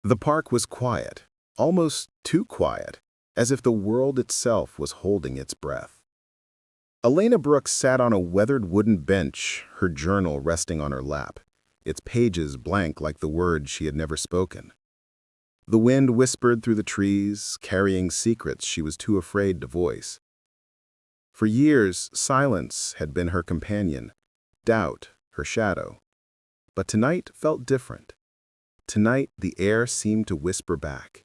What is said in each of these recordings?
The park was quiet, almost too quiet, as if the world itself was holding its breath. Elena Brooks sat on a weathered wooden bench, her journal resting on her lap, its pages blank like the words she had never spoken. The wind whispered through the trees, carrying secrets she was too afraid to voice. For years, silence had been her companion, doubt her shadow. But tonight felt different. Tonight, the air seemed to whisper back.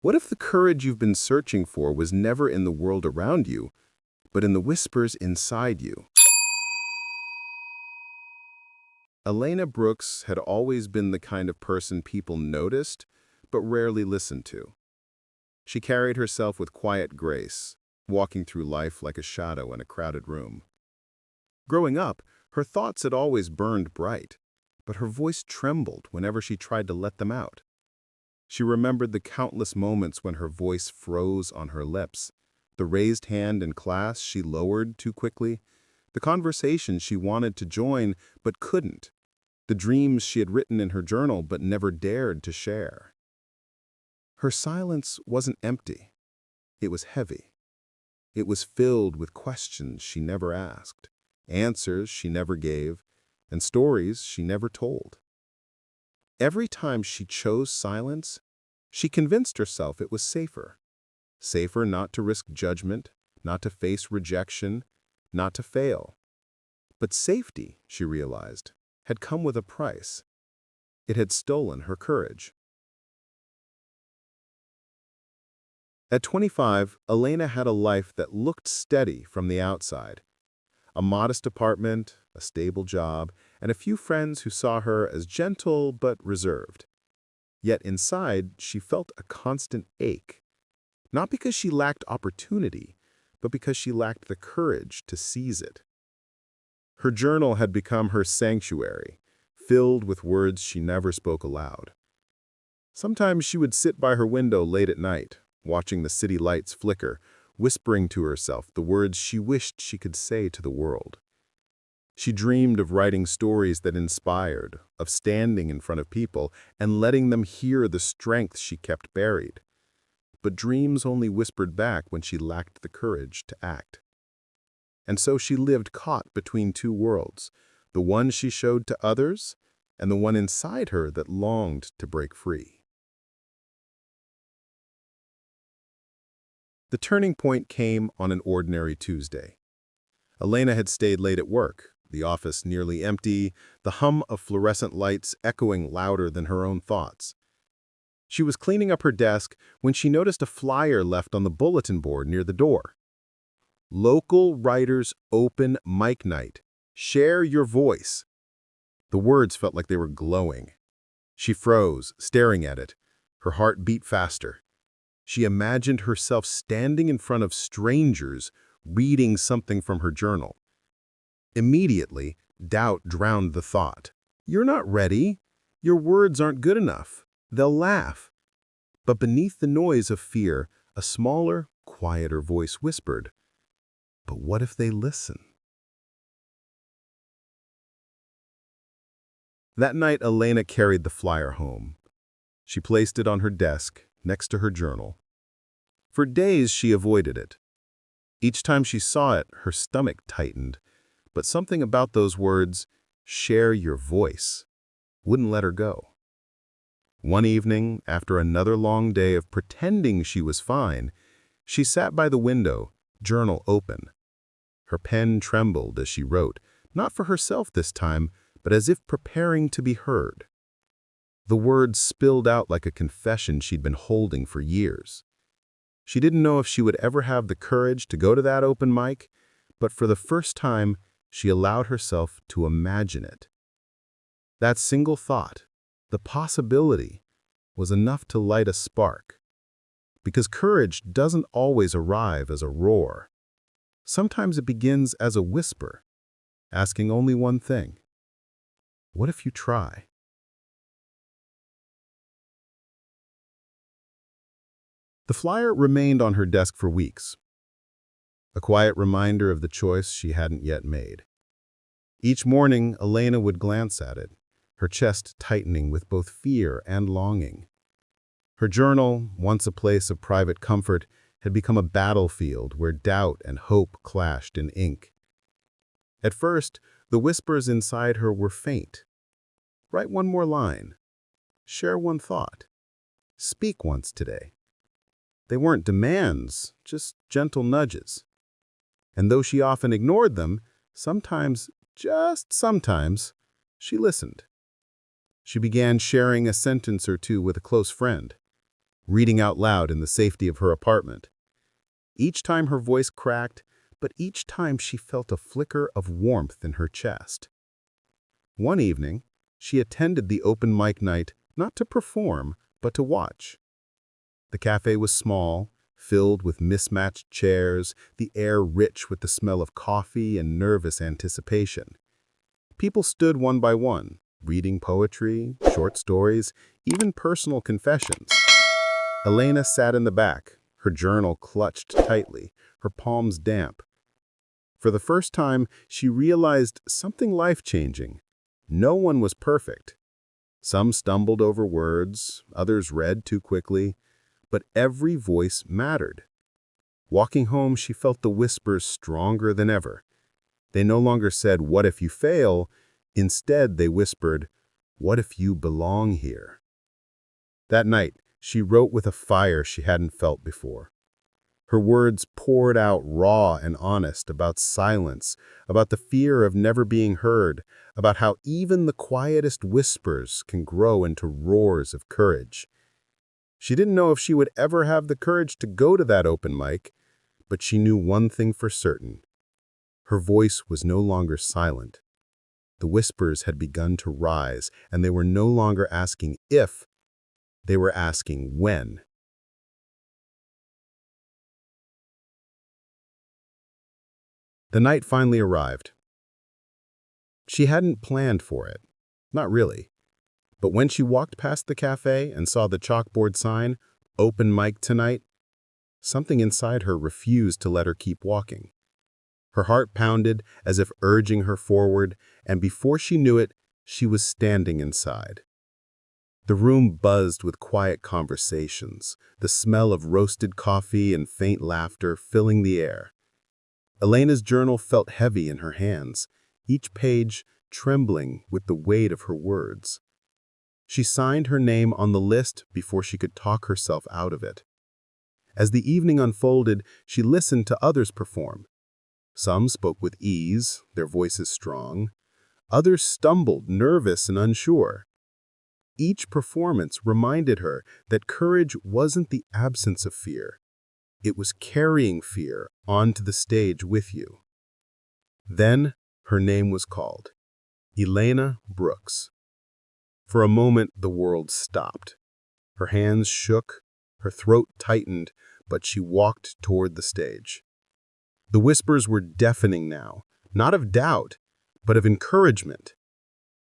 What if the courage you've been searching for was never in the world around you, but in the whispers inside you? Elena Brooks had always been the kind of person people noticed, but rarely listened to. She carried herself with quiet grace, walking through life like a shadow in a crowded room. Growing up, her thoughts had always burned bright, but her voice trembled whenever she tried to let them out. She remembered the countless moments when her voice froze on her lips, the raised hand in class she lowered too quickly, the conversations she wanted to join but couldn't, the dreams she had written in her journal but never dared to share. Her silence wasn't empty. It was heavy. It was filled with questions she never asked, answers she never gave, and stories she never told. Every time she chose silence, she convinced herself it was safer. Safer not to risk judgment, not to face rejection, not to fail. But safety, she realized, had come with a price. It had stolen her courage. At 25, Elena had a life that looked steady from the outside. A modest apartment, a stable job, and a few friends who saw her as gentle but reserved. Yet inside, she felt a constant ache. Not because she lacked opportunity, but because she lacked the courage to seize it. Her journal had become her sanctuary, filled with words she never spoke aloud. Sometimes she would sit by her window late at night, watching the city lights flicker, whispering to herself the words she wished she could say to the world. She dreamed of writing stories that inspired, of standing in front of people and letting them hear the strength she kept buried. But dreams only whispered back when she lacked the courage to act. And so she lived caught between two worlds, the one she showed to others and the one inside her that longed to break free. The turning point came on an ordinary Tuesday. Elena had stayed late at work, the office nearly empty, the hum of fluorescent lights echoing louder than her own thoughts. She was cleaning up her desk when she noticed a flyer left on the bulletin board near the door. Local Writers Open Mic Night. Share your voice. The words felt like they were glowing. She froze, staring at it. Her heart beat faster. She imagined herself standing in front of strangers, reading something from her journal. Immediately, doubt drowned the thought. You're not ready. Your words aren't good enough. They'll laugh. But beneath the noise of fear, a smaller, quieter voice whispered, "But what if they listen?" That night, Elena carried the flyer home. She placed it on her desk, next to her journal. For days, she avoided it. Each time she saw it, her stomach tightened. But something about those words, "share your voice," wouldn't let her go. One evening, after another long day of pretending she was fine, she sat by the window, journal open. Her pen trembled as she wrote, not for herself this time, but as if preparing to be heard. The words spilled out like a confession she'd been holding for years. She didn't know if she would ever have the courage to go to that open mic, but for the first time, she allowed herself to imagine it. That single thought, the possibility, was enough to light a spark. Because courage doesn't always arrive as a roar. Sometimes it begins as a whisper, asking only one thing. What if you try? The flyer remained on her desk for weeks, a quiet reminder of the choice she hadn't yet made. Each morning, Elena would glance at it, her chest tightening with both fear and longing. Her journal, once a place of private comfort, had become a battlefield where doubt and hope clashed in ink. At first, the whispers inside her were faint. Write one more line. Share one thought. Speak once today. They weren't demands, just gentle nudges. And though she often ignored them, sometimes, just sometimes, she listened. She began sharing a sentence or two with a close friend, reading out loud in the safety of her apartment. Each time her voice cracked, but each time she felt a flicker of warmth in her chest. One evening, she attended the open mic night not to perform, but to watch. The cafe was small, filled with mismatched chairs, the air rich with the smell of coffee and nervous anticipation. People stood one by one, reading poetry, short stories, even personal confessions. Elena sat in the back, her journal clutched tightly, her palms damp. For the first time, she realized something life-changing. No one was perfect. Some stumbled over words, others read too quickly, but every voice mattered. Walking home, she felt the whispers stronger than ever. They no longer said, "What if you fail?" Instead, they whispered, "What if you belong here?" That night, she wrote with a fire she hadn't felt before. Her words poured out raw and honest about silence, about the fear of never being heard, about how even the quietest whispers can grow into roars of courage. She didn't know if she would ever have the courage to go to that open mic, but she knew one thing for certain. Her voice was no longer silent. The whispers had begun to rise, and they were no longer asking if, they were asking when. The night finally arrived. She hadn't planned for it. Not really. But when she walked past the cafe and saw the chalkboard sign, "Open mic tonight," something inside her refused to let her keep walking. Her heart pounded as if urging her forward, and before she knew it, she was standing inside. The room buzzed with quiet conversations, the smell of roasted coffee and faint laughter filling the air. Elena's journal felt heavy in her hands, each page trembling with the weight of her words. She signed her name on the list before she could talk herself out of it. As the evening unfolded, she listened to others perform. Some spoke with ease, their voices strong. Others stumbled, nervous and unsure. Each performance reminded her that courage wasn't the absence of fear. It was carrying fear onto the stage with you. Then her name was called. Elena Brooks. For a moment, the world stopped. Her hands shook, her throat tightened, but she walked toward the stage. The whispers were deafening now, not of doubt, but of encouragement.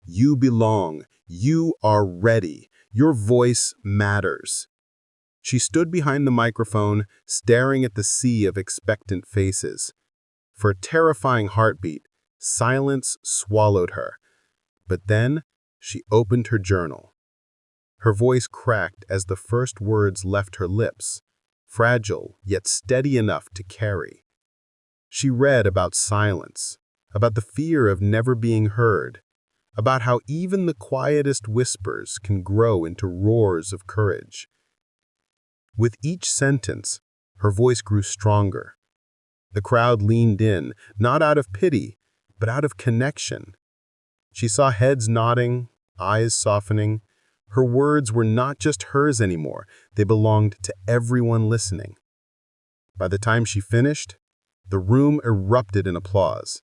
You belong. You are ready. Your voice matters. She stood behind the microphone, staring at the sea of expectant faces. For a terrifying heartbeat, silence swallowed her. But then she opened her journal. Her voice cracked as the first words left her lips, fragile yet steady enough to carry. She read about silence, about the fear of never being heard, about how even the quietest whispers can grow into roars of courage. With each sentence, her voice grew stronger. The crowd leaned in, not out of pity, but out of connection. She saw heads nodding, eyes softening. Her words were not just hers anymore, they belonged to everyone listening. By the time she finished, the room erupted in applause.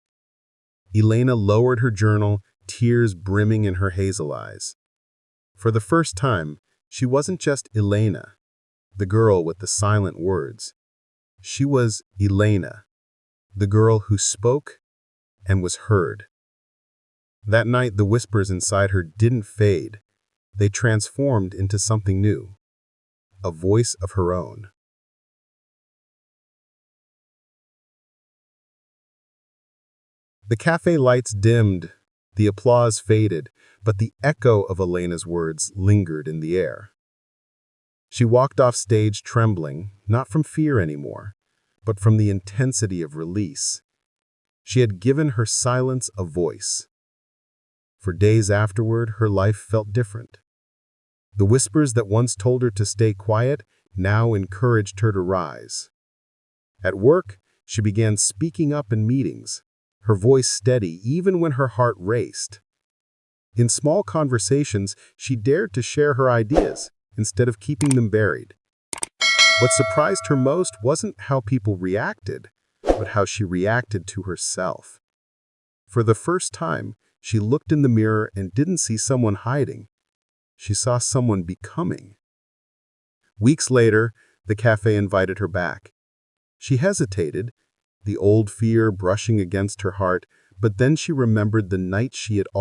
Elena lowered her journal, tears brimming in her hazel eyes. For the first time, she wasn't just Elena, the girl with the silent words. She was Elena, the girl who spoke and was heard. That night, the whispers inside her didn't fade. They transformed into something new, a voice of her own. The cafe lights dimmed, the applause faded, but the echo of Elena's words lingered in the air. She walked off stage trembling, not from fear anymore, but from the intensity of release. She had given her silence a voice. For days afterward, her life felt different. The whispers that once told her to stay quiet now encouraged her to rise. At work, she began speaking up in meetings, her voice steady even when her heart raced. In small conversations, she dared to share her ideas instead of keeping them buried. What surprised her most wasn't how people reacted, but how she reacted to herself. For the first time, she looked in the mirror and didn't see someone hiding. She saw someone becoming. Weeks later, the cafe invited her back. She hesitated, the old fear brushing against her heart, but then she remembered the night she had always